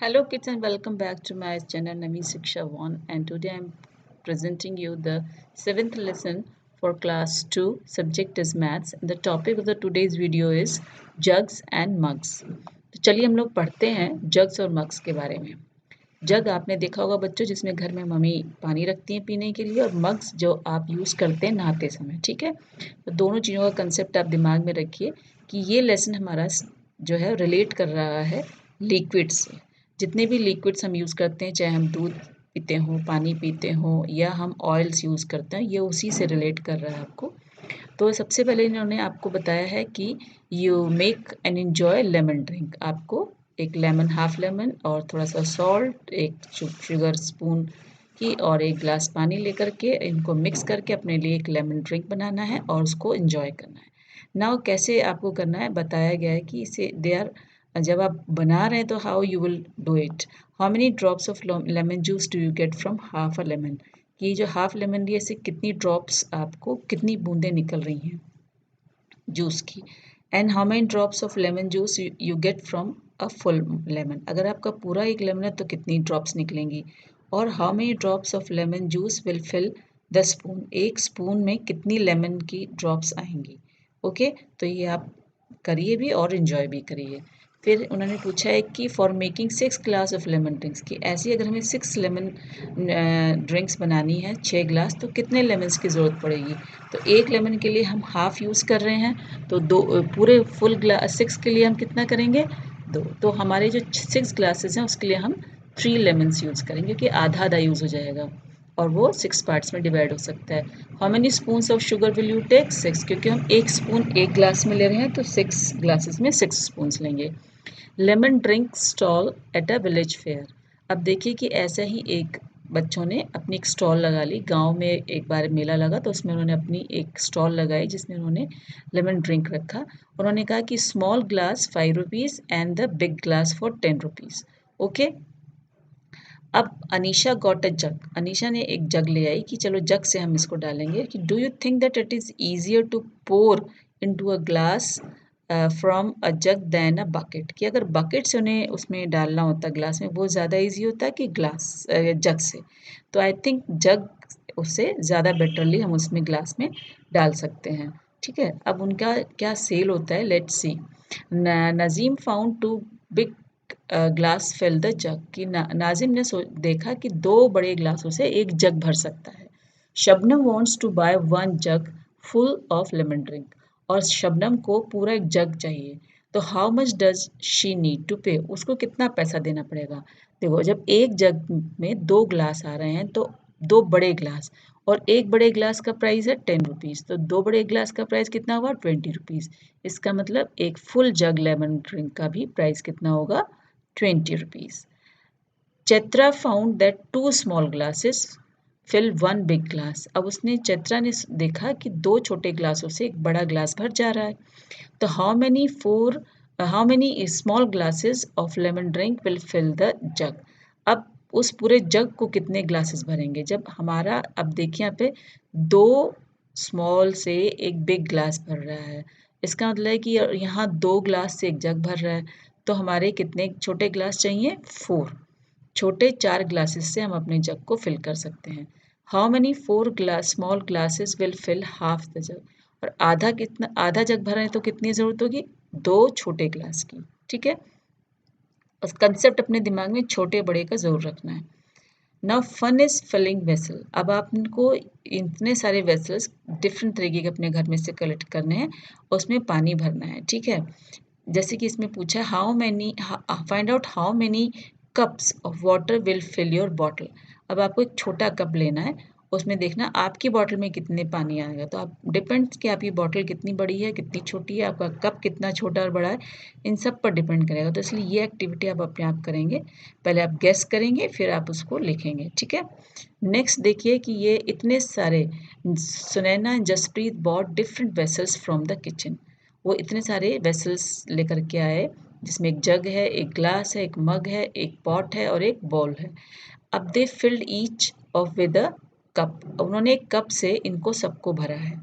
Hello kids and welcome back to my channel Nami Siksha 1, and today I'm presenting you the 7th lesson for class 2. Subject is maths and the topic of the today's video is jugs and mugs. तो चलिए हम लोग पढ़ते हैं jugs और mugs के बारे में। जग आपने देखा होगा बच्चों, जिसमें घर में मम्मी पानी रखती हैं पीने के लिए, और मग्स जो आप यूज़ करते हैं नहाते समय। ठीक है, तो दोनों चीज़ों का कंसेप्ट आप दिमाग में रखिए कि ये लेसन हमारा जो है रिलेट कर रहा है लिक्विड से। जितने भी लिक्विड्स हम यूज़ करते हैं, चाहे हम दूध पीते हों, पानी पीते हों, या हम ऑयल्स यूज़ करते हैं, ये उसी से रिलेट कर रहा है आपको। तो सबसे पहले इन्होंने आपको बताया है कि you make and enjoy lemon drink. आपको एक लेमन, हाफ लेमन और थोड़ा सा सॉल्ट, एक शुगर स्पून की और एक ग्लास पानी लेकर के इनको मिक्स करके अपने लिए एक लेमन ड्रिंक बनाना है और उसको एंजॉय करना है। नाउ कैसे आपको करना है बताया गया है कि इसे दे आर, जब आप बना रहे हैं तो how you will do it. How many drops of lemon juice do you get from half a lemon, कि जो हाफ लेमन लिया से कितनी ड्रॉप्स, आपको कितनी बूंदें निकल रही हैं जूस की। And how many drops of lemon juice you get from a full lemon, अगर आपका पूरा एक लेमन है तो कितनी ड्रॉप्स निकलेंगी। और how many drops of lemon juice will fill the spoon, एक स्पून में कितनी लेमन की ड्रॉप्स आएंगी। ओके, तो ये आप करिए भी और इन्जॉय भी करिए। फिर उन्होंने पूछा है कि for making 6 glass of lemon drinks, की ऐसी अगर हमें 6 लेमन ड्रिंक्स बनानी है, 6 ग्लास, तो कितने लेमन्स की ज़रूरत पड़ेगी। तो एक लेमन के लिए हम हाफ़ यूज़ कर रहे हैं, तो दो पूरे फुल ग्लास 6 के लिए हम कितना करेंगे, 2। तो हमारे जो 6 ग्लासेस हैं उसके लिए हम 3 लेमन्स यूज़ करेंगे, कि आधा आधा यूज़ हो जाएगा और वो 6 पार्ट्स में डिवाइड हो सकता है। How many spoons of sugar will you take, 6, क्योंकि हम एक स्पून एक ग्लास में ले रहे हैं तो 6 ग्लासेस में 6 स्पून्स लेंगे। Lemon drink stall at a village fair, अब देखिए कि ऐसा ही एक बच्चों ने अपनी एक स्टॉल लगा ली। गांव में एक बार मेला लगा तो उसमें उन्होंने अपनी एक स्टॉल लगाई जिसमें उन्होंने लेमन ड्रिंक रखा। उन्होंने कहा कि small glass 5 rupees and the big glass for 10 rupees. Okay, अब अनीशा गॉट अ जग, अनीशा ने एक जग ले आई कि चलो जग से हम इसको डालेंगे। कि do you think that it is easier to pour into a glass from a jug than a bucket, कि अगर बकेट से उन्हें उसमें डालना होता ग्लास में, वो ज़्यादा ईजी होता है कि ग्लास जग से। तो आई थिंक जग उससे ज़्यादा बेटरली हम उसमें ग्लास में डाल सकते हैं। ठीक है, अब उनका क्या सेल होता है, let's see. Nazim found two big glass fill the jug, कि नाजिम ने देखा कि 2 बड़े ग्लासों से एक जग भर सकता है। Shabnam wants to buy 1 jug full of lemon drink, और शबनम को पूरा एक जग चाहिए। तो how much does she need to pay, उसको कितना पैसा देना पड़ेगा। देखो, जब एक जग में 2 ग्लास आ रहे हैं तो 2 बड़े ग्लास, और एक बड़े ग्लास का प्राइस है 10 रुपीज़, तो 2 बड़े ग्लास का प्राइस कितना हुआ, 20 रुपीज़। इसका मतलब एक फुल जग लेमन ड्रिंक का भी प्राइस कितना होगा, 20 rupees. Chetra found that 2 small glasses fill 1 big glass. अब उसने चैत्रा ने देखा कि 2 छोटे ग्लासों से एक बड़ा ग्लास भर जा रहा है। तो how many small glasses of lemon drink will fill the jug, अब उस पूरे जग को कितने ग्लासेस भरेंगे। जब हमारा, अब देखिए यहाँ पे 2 स्मॉल से एक बिग ग्लास भर रहा है, इसका मतलब है कि यहाँ 2 ग्लास से एक जग भर रहा है, तो हमारे कितने छोटे ग्लास चाहिए, 4। छोटे 4 ग्लासेस से हम अपने जग को फिल कर सकते हैं। How many 4 glass small glasses will fill half the jug, और आधा कितना, आधा जग भरना है तो कितनी ज़रूरत होगी, 2 छोटे ग्लास की। ठीक है, बस कंसेप्ट अपने दिमाग में छोटे बड़े का ज़रूर रखना है। Now fun is filling vessel, अब आपको इतने सारे वेसल्स डिफरेंट तरीके के अपने घर में से कलेक्ट करने हैं और उसमें पानी भरना है। ठीक है, जैसे कि इसमें पूछा how many, find out how many cups of water will fill your bottle. अब आपको एक छोटा कप लेना है, उसमें देखना आपकी बॉटल में कितने पानी आएगा। तो आप डिपेंड्स कि आपकी बॉटल कितनी बड़ी है, कितनी छोटी है, आपका कप कितना छोटा और बड़ा है, इन सब पर डिपेंड करेगा। तो इसलिए ये एक्टिविटी आप अपने आप करेंगे, पहले आप गेस करेंगे फिर आप उसको लिखेंगे। ठीक है, नेक्स्ट देखिए कि ये इतने सारे, Sunaina and Jaspreet bought different vessels from the kitchen, वो इतने सारे वेसल्स लेकर के आए जिसमें एक जग है, एक ग्लास है, एक मग है, एक पॉट है और एक बॉल है। अब they filled each of with a cup, उन्होंने एक कप से इनको सबको भरा है।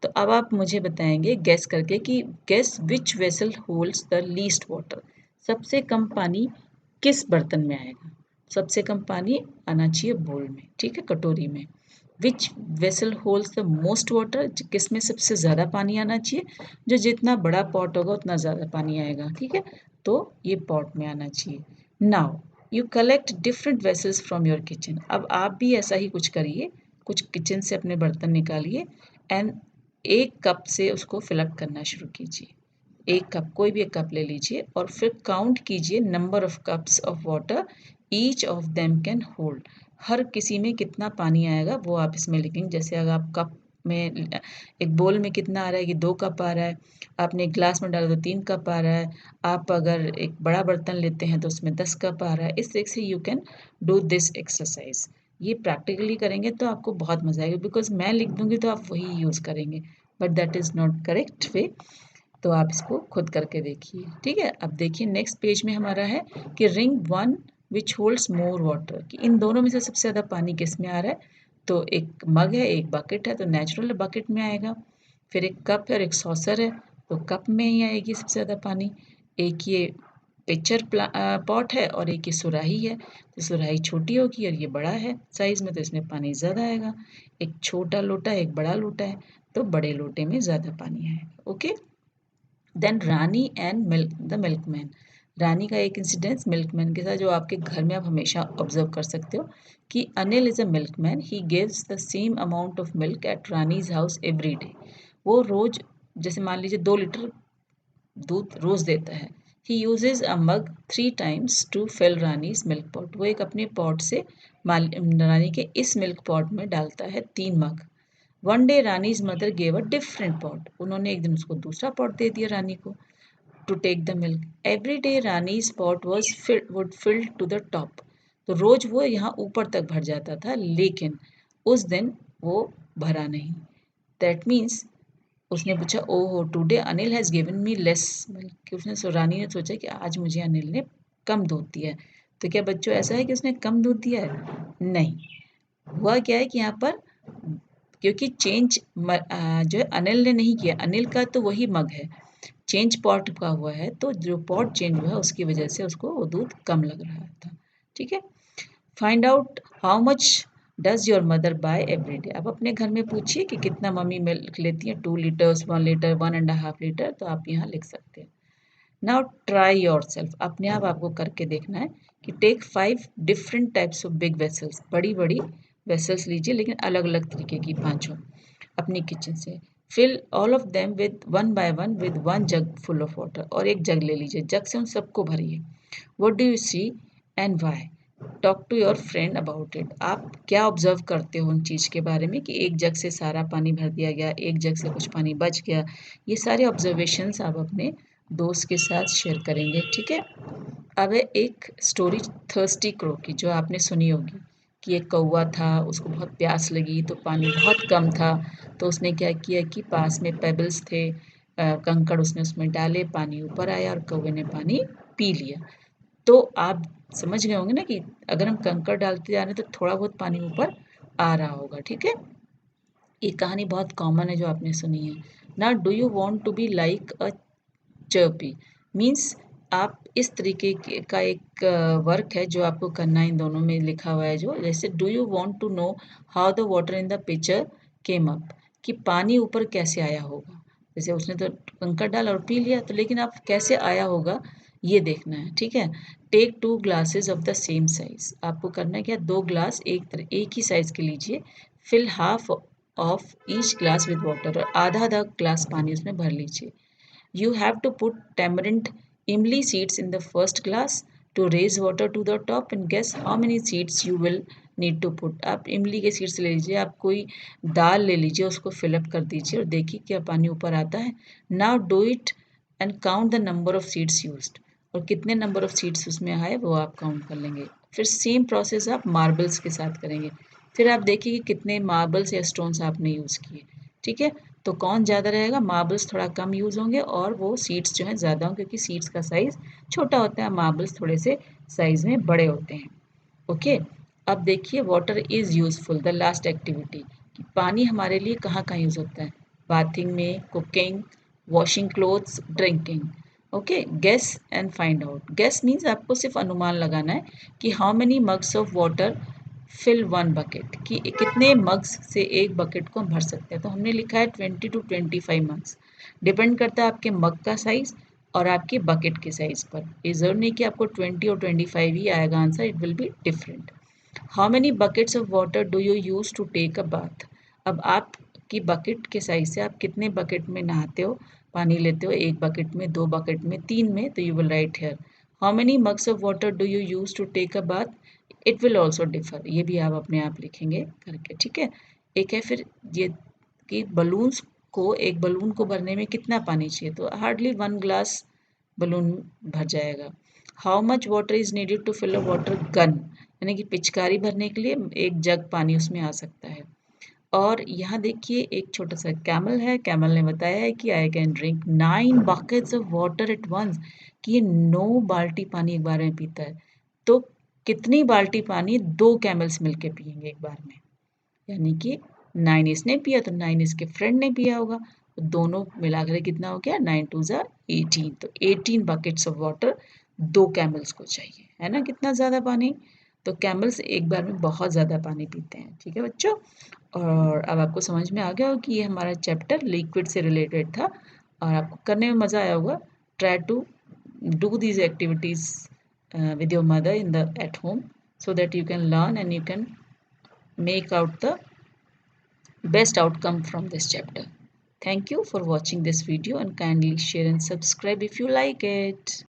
तो अब आप मुझे बताएंगे गैस करके कि gas which vessel holds the least water, सबसे कम पानी किस बर्तन में आएगा? सबसे कम पानी आना चाहिए बोल में, ठीक है, कटोरी में। Which vessel holds the most water, किस में सबसे ज़्यादा पानी आना चाहिए? जो जितना बड़ा पॉट होगा उतना ज़्यादा पानी आएगा, ठीक है, तो ये पॉट में आना चाहिए। Now you collect different vessels from your kitchen. अब आप भी ऐसा ही कुछ करिए, कुछ किचन से अपने बर्तन निकालिए एंड एक कप से उसको फिलअप करना शुरू कीजिए। एक कप, कोई भी एक कप ले लीजिए और फिर काउंट कीजिए number of cups of water each of them can hold. हर किसी में कितना पानी आएगा वो आप इसमें लिखेंगे। जैसे अगर आप कप में, एक बोल में कितना आ रहा है कि 2 कप आ रहा है, आपने एक ग्लास में डाला तो 3 कप आ रहा है, आप अगर एक बड़ा बर्तन लेते हैं तो उसमें 10 कप आ रहा है। इस तरीके से you can do this exercise. ये प्रैक्टिकली करेंगे तो आपको बहुत मजा आएगा, बिकॉज मैं लिख दूंगी तो आप वही यूज़ करेंगे, but that is not correct way. तो आप इसको खुद करके देखिए, ठीक है। अब देखिए नेक्स्ट पेज में हमारा है कि ring one which holds more water, कि इन दोनों में से सबसे ज़्यादा पानी किस में आ रहा है? तो एक मग है, एक बकेट है, तो नेचुरल बकेट में आएगा। फिर एक कप है और एक सॉसर है, तो कप में ही आएगी सबसे ज़्यादा पानी। एक ये पिक्चर पॉट है और एक ये सुराही है, तो सुराही छोटी होगी और ये बड़ा है साइज़ में, तो इसमें पानी ज़्यादा आएगा। एक छोटा लोटा है, एक बड़ा लोटा है, तो बड़े लोटे में ज़्यादा पानी आएगा। Okay, then Rani and the milkman. Rani का एक इंसिडेंस मिल्कमैन के साथ जो आपके घर में आप हमेशा ऑब्जर्व कर सकते हो कि Anil is a milkman, he gives the same amount of milk eight Rani's house every day. वो रोज, जैसे मान लीजिए 2 लीटर दूध रोज देता है। He uses a mug 3 times to fill Rani's milk pot. वो एक अपने पॉट से रानी के इस मिल्क पॉट में डालता है 3 mug. One day Rani's mother gave a different pot. उन्होंने एक दिन उसको दूसरा पॉट दे दिया रानी को, to take the milk. Every day Rani's pot would fill to the top. तो रोज वो यहाँ ऊपर तक भर जाता था, लेकिन उस दिन वो भरा नहीं। दैट मीन्स उसने पूछा, ओहो today Anil has given me less milk, कि रानी ने सोचा कि आज मुझे अनिल ने कम दूध दिया है। तो क्या बच्चों ऐसा है कि उसने कम दूध दिया है? नहीं, हुआ क्या है कि यहाँ पर क्योंकि चेंज जो है अनिल ने नहीं किया, अनिल का तो वही मग है, चेंज पॉट का हुआ है, तो जो पॉट चेंज हुआ है उसकी वजह से उसको वो दूध कम लग रहा था, ठीक है। Find out how much does your mother by every day. अब अपने घर में पूछिए कि कितना मम्मी मिल्क लेती है, 2 लीटर्स, 1 लीटर, 1.5 लीटर, तो आप यहाँ लिख सकते हैं। नाउ ट्राई योर सेल्फ, अपने आप आपको करके देखना है कि take 5 different types of big vessels, बड़ी बड़ी वेसल्स लीजिए लेकिन अलग अलग तरीके की, 5 अपनी किचन से। Fill all of them with one by one with 1 jug full of water, और एक जग ले लीजिए, जग से उन सबको भरिए। What do you see and why? Talk to your friend about it. आप क्या ऑब्जर्व करते हो उन चीज़ के बारे में कि एक जग से सारा पानी भर दिया गया, एक जग से कुछ पानी बच गया। ये सारे ऑब्जर्वेशंस आप अपने दोस्त के साथ शेयर करेंगे, ठीक है। अब है एक स्टोरी थर्स्टी क्रो की, जो आपने सुनी होगी कि एक कौवा था, उसको बहुत प्यास लगी तो पानी बहुत कम था, तो उसने क्या किया कि पास में पेबल्स थे, कंकड़ उसने उसमें डाले, पानी ऊपर आया और कौवे ने पानी पी लिया। तो आप समझ गए होंगे ना कि अगर हम कंकड़ डालते जा रहे हैं तो थोड़ा बहुत पानी ऊपर आ रहा होगा, ठीक है। ये कहानी बहुत कॉमन है जो आपने सुनी है ना। Do you want to be like a chirpy, means आप इस तरीके का एक वर्क है जो आपको करना है, इन दोनों में लिखा हुआ है जो, जैसे do you want to know how the water in the picture came up, कि पानी ऊपर कैसे आया होगा। जैसे उसने तो कंकड़ डाला और पी लिया, तो लेकिन आप कैसे आया होगा ये देखना है, ठीक है। Take 2 glasses of the same size, आपको करना है क्या, 2 ग्लास एक ही साइज के लीजिए। Fill half of each glass with water, और आधा आधा ग्लास पानी उसमें भर लीजिए। You have to put tamarind imli seeds in the first glass to raise water to the top, and guess how many seeds you will need to put। आप इमली के सीड्स ले लीजिए, आप कोई दाल ले लीजिए, उसको फिलअप कर दीजिए और देखिए क्या पानी ऊपर आता है। Now do it and count the number of seeds used, और कितने नंबर ऑफ सीड्स उसमें आए वो आप काउंट कर लेंगे। फिर सेम प्रोसेस आप मार्बल्स के साथ करेंगे। फिर आप देखिए कि कितने मार्बल्स या स्टोन्स आपने यूज़ किए, ठीक है। तो कौन ज़्यादा रहेगा, मार्बल्स थोड़ा कम यूज़ होंगे और वो सीड्स जो हैं ज़्यादा होंगे, क्योंकि सीड्स का साइज़ छोटा होता है, मार्बल्स थोड़े से साइज़ में बड़े होते हैं। ओके, अब देखिए water is useful, the last activity, कि पानी हमारे लिए कहाँ कहाँ यूज़ होता है। बाथिंग में, cooking, washing clothes, drinking. Okay, guess and find out. Guess means आपको सिर्फ अनुमान लगाना है कि how many mugs of water fill one bucket, कि कितने मग्स से एक बकेट को हम भर सकते हैं। तो हमने लिखा है 20 to 25 मग्स। डिपेंड करता है आपके मग का साइज और आपके बकेट के साइज पर। ये जरूर नहीं कि आपको 20 और 25 ही आएगा answer, it will be different. How many buckets of water do you use to take a bath. अब आपकी बकेट के साइज से आप कितने बकेट में नहाते हो, पानी लेते हो, एक बकेट में, दो बकेट में, तीन में, तो you will write here how many mugs of water do you use to take a bath. It will also differ, ये भी आप अपने आप लिखेंगे करके, ठीक है। एक है फिर ये कि बलून्स को, एक बलून को भरने में कितना पानी चाहिए, तो हार्डली 1 ग्लास बलून भर जाएगा। How much water is needed to fill a water gun, यानी कि पिचकारी भरने के लिए एक जग पानी उसमें आ सकता है। और यहाँ देखिए एक छोटा सा कैमल है, कैमल ने बताया है कि I can drink 9 buckets of water at once, कि ये 9 बाल्टी पानी एक बार में पीता है। तो कितनी बाल्टी पानी दो कैमल्स मिलके पिएंगे एक बार में, यानी कि 9 इसने पिया तो 9 इसके फ्रेंड ने पिया होगा, तो दोनों मिलाकर कितना हो गया, 9 2 ज़ा 18, तो 18 बकेट्स ऑफ वाटर दो कैमल्स को चाहिए, है ना, कितना ज़्यादा पानी। तो कैमल्स एक बार में बहुत ज़्यादा पानी पीते हैं, ठीक है बच्चों। और अब आपको समझ में आ गया हो कि ये हमारा चैप्टर लिक्विड से रिलेटेड था और आपको करने में मज़ा आया होगा। Try to do these activities with your mother in the at home, so that you can learn and you can make out the best outcome from this chapter. Thank you for watching this video and kindly share and subscribe if you like it.